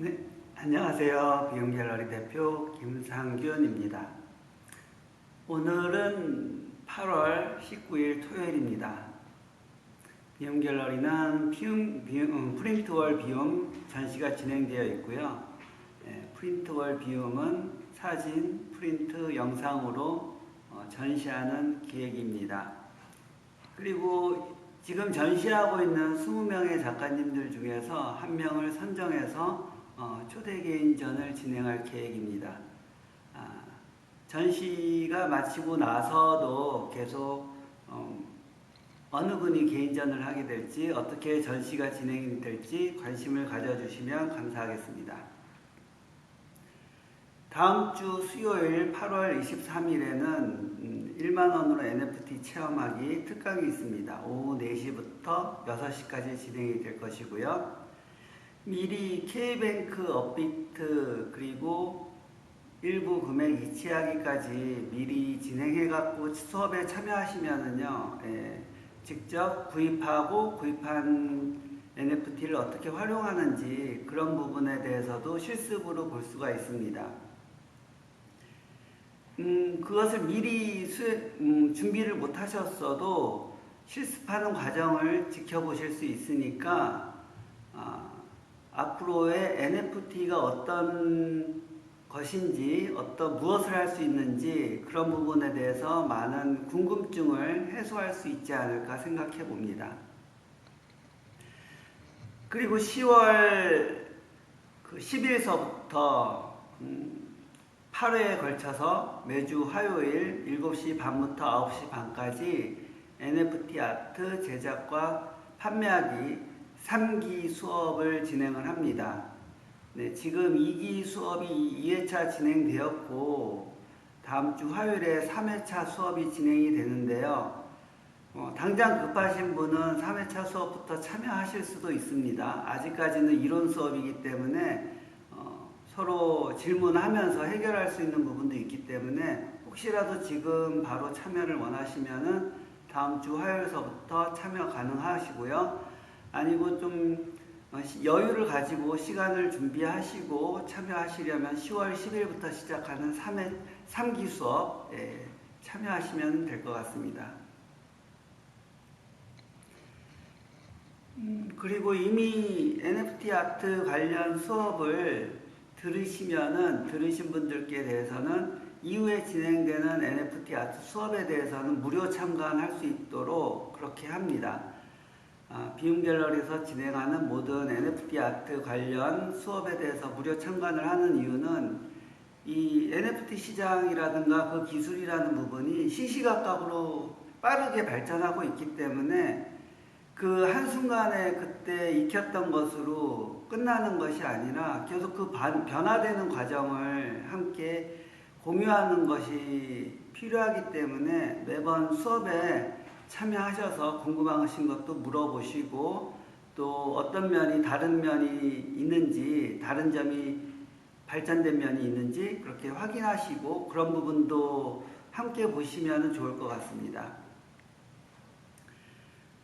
네, 안녕하세요. 비움갤러리 대표 김상균입니다. 오늘은 8월 19일 토요일입니다. 비움갤러리는 프린트월 비움 전시가 진행되어 있고요. 프린트월 비움은 사진, 프린트, 영상으로 전시하는 기획입니다. 그리고 지금 전시하고 있는 20명의 작가님들 중에서 한 명을 선정해서 초대 개인전을 진행할 계획입니다. 전시가 마치고 나서도 계속 어느 분이 개인전을 하게 될지, 어떻게 전시가 진행이 될지 관심을 가져주시면 감사하겠습니다. 다음 주 수요일 8월 23일에는 1만원으로 NFT 체험하기 특강이 있습니다. 오후 4시부터 6시까지 진행이 될 것이고요. 미리 K뱅크 업비트 그리고 일부 금액 이체하기까지 미리 진행해갖고 수업에 참여하시면은요, 직접 구입하고 구입한 NFT를 어떻게 활용하는지 그런 부분에 대해서도 실습으로 볼 수가 있습니다. 그것을 미리 준비를 못 하셨어도 실습하는 과정을 지켜보실 수 있으니까 앞으로의 NFT가 어떤 것인지, 무엇을 할 수 있는지 그런 부분에 대해서 많은 궁금증을 해소할 수 있지 않을까 생각해 봅니다. 그리고 10월 10일서부터 8회에 걸쳐서 매주 화요일 7시 반부터 9시 반까지 NFT 아트 제작과 판매하기 3기 수업을 진행을 합니다. 네, 지금 2기 수업이 2회차 진행되었고 다음 주 화요일에 3회차 수업이 진행이 되는데요. 당장 급하신 분은 3회차 수업부터 참여하실 수도 있습니다. 아직까지는 이론 수업이기 때문에 서로 질문하면서 해결할 수 있는 부분도 있기 때문에 혹시라도 지금 바로 참여를 원하시면은 다음 주 화요일서부터 참여 가능하시고요. 아니고 좀 여유를 가지고 시간을 준비하시고 참여하시려면 10월 10일부터 시작하는 3기 수업에 참여하시면 될 것 같습니다. 그리고 이미 NFT 아트 관련 수업을 들으신 분들께 대해서는 이후에 진행되는 NFT 아트 수업에 대해서는 무료 참관할 수 있도록 그렇게 합니다. 비움갤러리에서 진행하는 모든 NFT 아트 관련 수업에 대해서 무료 참관을 하는 이유는 이 NFT 시장이라든가 그 기술이라는 부분이 시시각각으로 빠르게 발전하고 있기 때문에 그 한순간에 그때 익혔던 것으로 끝나는 것이 아니라 계속 그 변화되는 과정을 함께 공유하는 것이 필요하기 때문에 매번 수업에 참여하셔서 궁금하신 것도 물어보시고 또 어떤 면이 다른 면이 있는지, 다른 점이 발전된 면이 있는지 그렇게 확인하시고 그런 부분도 함께 보시면 좋을 것 같습니다.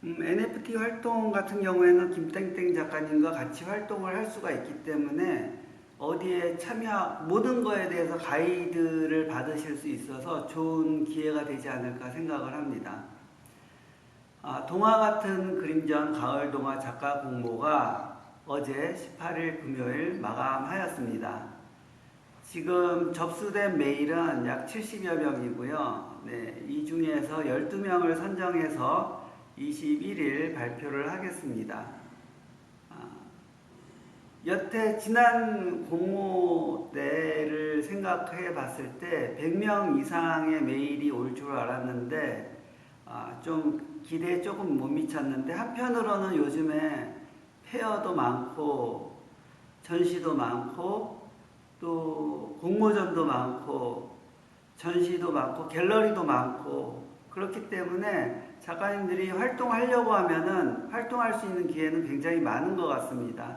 NFT 활동 같은 경우에는 김땡땡 작가님과 같이 활동을 할 수가 있기 때문에 어디에 모든 거에 대해서 가이드를 받으실 수 있어서 좋은 기회가 되지 않을까 생각을 합니다. 동화 같은 그림전 가을 동화 작가 공모가 어제 18일 금요일 마감하였습니다. 지금 접수된 메일은 약 70여 명이고요. 네, 이 중에서 12명을 선정해서 21일 발표를 하겠습니다. 여태 지난 공모 때를 생각해 봤을 때 100명 이상의 메일이 올 줄 알았는데 좀 기대에 조금 못 미쳤는데 한편으로는 요즘에 페어도 많고 전시도 많고 또 공모전도 많고 전시도 많고 갤러리도 많고 그렇기 때문에 작가님들이 활동하려고 하면은 활동할 수 있는 기회는 굉장히 많은 것 같습니다.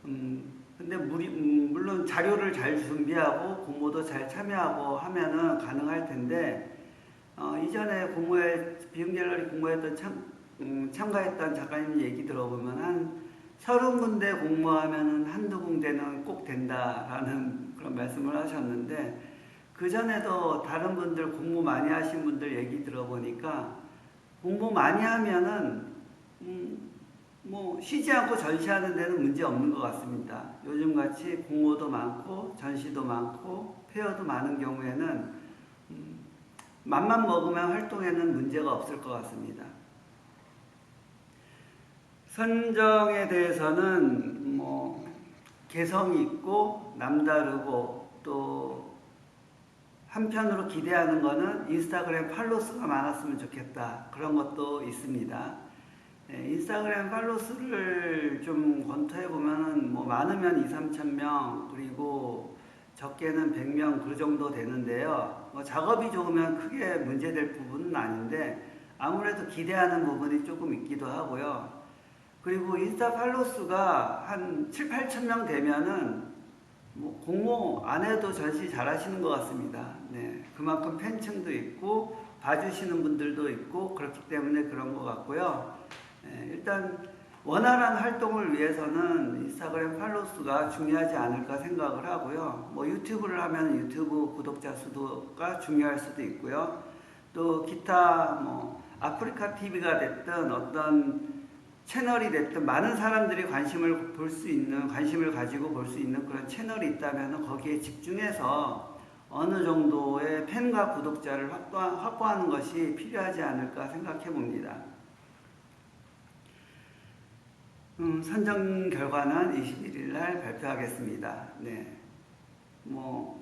근데 물론 자료를 잘 준비하고 공모도 잘 참여하고 하면은 가능할 텐데 이전에 비움갤러리 공모했던 참가했던 작가님 얘기 들어보면 한 30군데 공모하면 한두 군데는 꼭 된다라는 그런 말씀을 하셨는데, 그전에도 다른 분들 공모 많이 하신 분들 얘기 들어보니까 공모 많이 하면은 뭐 쉬지 않고 전시하는 데는 문제 없는 것 같습니다. 요즘같이 공모도 많고 전시도 많고 페어도 많은 경우에는 맘만 먹으면 활동에는 문제가 없을 것 같습니다. 선정에 대해서는 뭐 개성이 있고 남다르고, 또 한편으로 기대하는 거는 인스타그램 팔로수가 많았으면 좋겠다, 그런 것도 있습니다. 인스타그램 팔로수를 좀 검토해 보면은 뭐 많으면 2~3천 명, 그리고 적게는 100명 그 정도 되는데요. 뭐 작업이 좋으면 크게 문제될 부분은 아닌데 아무래도 기대하는 부분이 조금 있기도 하고요. 그리고 인스타 팔로수가 한 7~8천 명 되면은 뭐 공모 안 해도 전시 잘 하시는 것 같습니다. 네, 그만큼 팬층도 있고 봐주시는 분들도 있고 그렇기 때문에 그런 것 같고요. 일단 원활한 활동을 위해서는 인스타그램 팔로우수가 중요하지 않을까 생각을 하고요. 뭐 유튜브를 하면 유튜브 구독자 수가 중요할 수도 있고요. 또 기타 뭐 아프리카 TV가 됐든 어떤 채널이 됐든 많은 사람들이 관심을 가지고 볼 수 있는 그런 채널이 있다면 거기에 집중해서 어느 정도의 팬과 구독자를 확보하는 것이 필요하지 않을까 생각해 봅니다. 선정 결과는 21일 날 발표하겠습니다. 네. 뭐,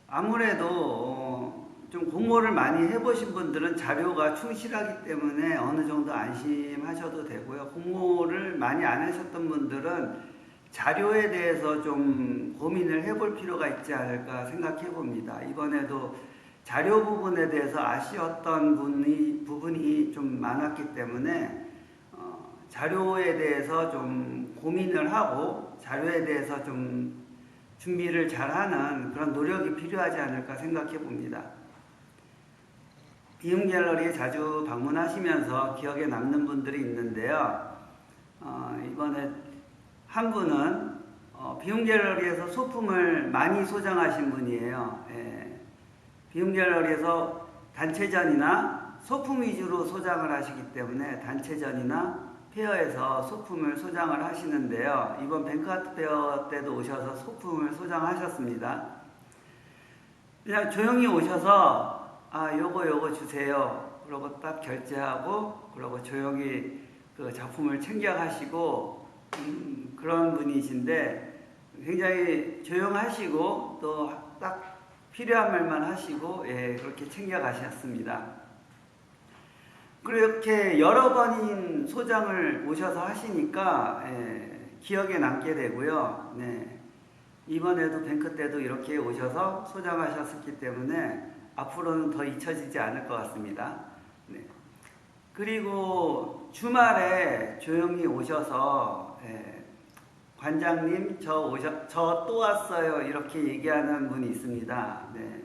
아무래도, 좀 공모를 많이 해보신 분들은 자료가 충실하기 때문에 어느 정도 안심하셔도 되고요. 공모를 많이 안 하셨던 분들은 자료에 대해서 좀 고민을 해볼 필요가 있지 않을까 생각해 봅니다. 이번에도 자료 부분에 대해서 아쉬웠던 부분이 좀 많았기 때문에 자료에 대해서 좀 고민을 하고 자료에 대해서 좀 준비를 잘하는 그런 노력이 필요하지 않을까 생각해 봅니다. 비움 갤러리에 자주 방문하시면서 기억에 남는 분들이 있는데요. 이번에 한 분은 비움 갤러리에서 소품을 많이 소장하신 분이에요. 비움 갤러리에서 단체전이나 소품 위주로 소장을 하시기 때문에 단체전이나 페어에서 소품을 소장을 하시는데요. 이번 뱅크아트 페어 때도 오셔서 소품을 소장하셨습니다. 그냥 조용히 오셔서 요거 주세요. 그러고 딱 결제하고 그러고 조용히 그 작품을 챙겨가시고 그런 분이신데 굉장히 조용하시고 또 딱 필요한 말만 하시고 그렇게 챙겨가셨습니다. 그렇게 여러 번인 소장을 오셔서 하시니까 기억에 남게 되고요. 네. 이번에도 뱅크 때도 이렇게 오셔서 소장하셨기 때문에 앞으로는 더 잊혀지지 않을 것 같습니다. 네. 그리고 주말에 조용히 오셔서 관장님 저 또 왔어요 이렇게 얘기하는 분이 있습니다. 네.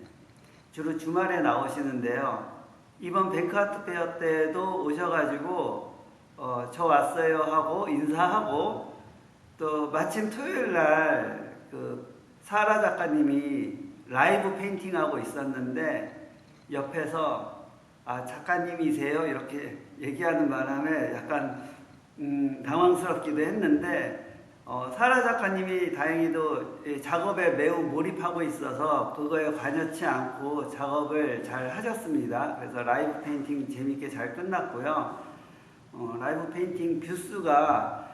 주로 주말에 나오시는데요. 이번 뱅크아트 페어 때도 오셔가지고 저 왔어요 하고 인사하고, 또 마침 토요일 날 그 사라 작가님이 라이브 페인팅 하고 있었는데 옆에서 작가님이세요 이렇게 얘기하는 바람에 약간 당황스럽기도 했는데, 사라 작가님이 다행히도 작업에 매우 몰입하고 있어서 그거에 관여치 않고 작업을 잘 하셨습니다. 그래서 라이브 페인팅 재밌게 잘 끝났고요. 라이브 페인팅 뷰수가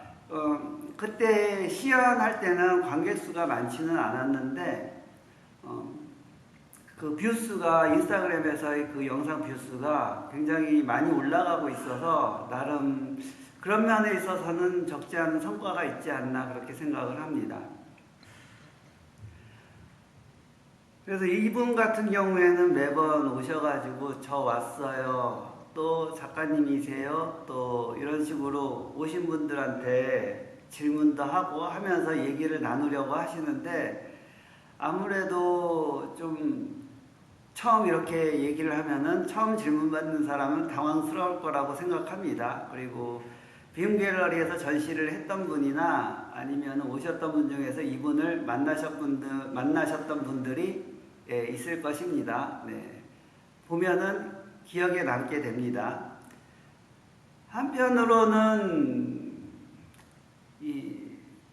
그때 시연할 때는 관객 수가 많지는 않았는데 그 뷰수가 인스타그램에서의 그 영상 뷰수가 굉장히 많이 올라가고 있어서 나름 그런 면에 있어서는 적지 않은 성과가 있지 않나 그렇게 생각을 합니다. 그래서 이분 같은 경우에는 매번 오셔가지고 저 왔어요, 또 작가님이세요, 또 이런 식으로 오신 분들한테 질문도 하고 하면서 얘기를 나누려고 하시는데, 아무래도 좀 처음 이렇게 얘기를 하면은 처음 질문 받는 사람은 당황스러울 거라고 생각합니다. 그리고 비움갤러리에서 전시를 했던 분이나 아니면 오셨던 분 중에서 이분을 만나셨던 분들이 있을 것입니다. 네. 보면은 기억에 남게 됩니다. 한편으로는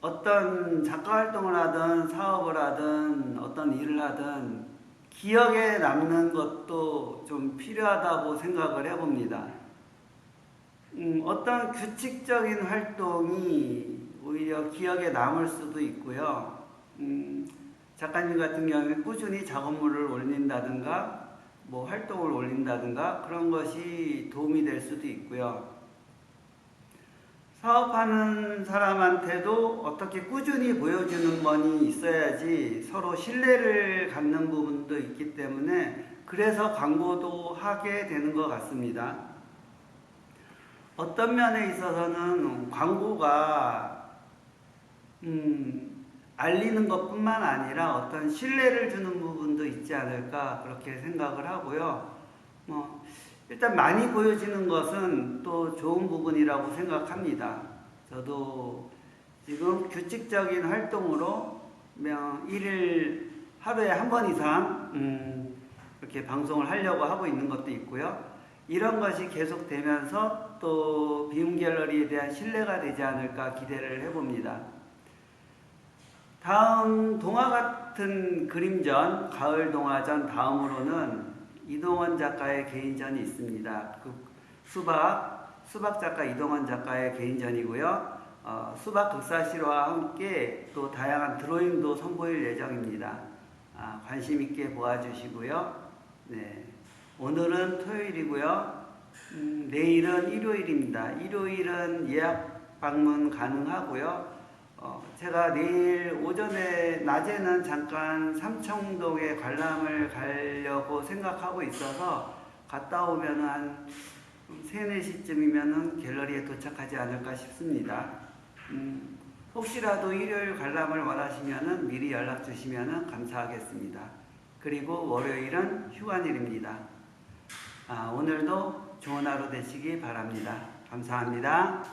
어떤 작가 활동을 하든 사업을 하든 어떤 일을 하든 기억에 남는 것도 좀 필요하다고 생각을 해봅니다. 어떤 규칙적인 활동이 오히려 기억에 남을 수도 있고요. 작가님 같은 경우는 꾸준히 작업물을 올린다든가 뭐 활동을 올린다든가 그런 것이 도움이 될 수도 있고요. 사업하는 사람한테도 어떻게 꾸준히 보여주는 건이 있어야지 서로 신뢰를 갖는 부분도 있기 때문에 그래서 광고도 하게 되는 것 같습니다. 어떤 면에 있어서는 광고가 알리는 것뿐만 아니라 어떤 신뢰를 주는 부분도 있지 않을까 그렇게 생각을 하고요. 일단 많이 보여지는 것은 또 좋은 부분이라고 생각합니다. 저도 지금 규칙적인 활동으로 일일 하루에 한 번 이상 이렇게 방송을 하려고 하고 있는 것도 있고요. 이런 것이 계속되면서 또 비움갤러리에 대한 신뢰가 되지 않을까 기대를 해봅니다. 다음 동화 같은 그림전, 가을 동화전 다음으로는 이동원 작가의 개인전이 있습니다. 수박 작가 이동원 작가의 개인전이고요. 수박 극사실화와 함께 또 다양한 드로잉도 선보일 예정입니다. 관심 있게 보아주시고요. 네. 오늘은 토요일이고요. 내일은 일요일입니다. 일요일은 예약 방문 가능하고요. 제가 내일 낮에는 잠깐 삼청동에 관람을 가려고 생각하고 있어서 갔다 오면 한 3, 4시쯤이면 갤러리에 도착하지 않을까 싶습니다. 혹시라도 일요일 관람을 원하시면 미리 연락 주시면 감사하겠습니다. 그리고 월요일은 휴관일입니다. 오늘도 좋은 하루 되시기 바랍니다. 감사합니다.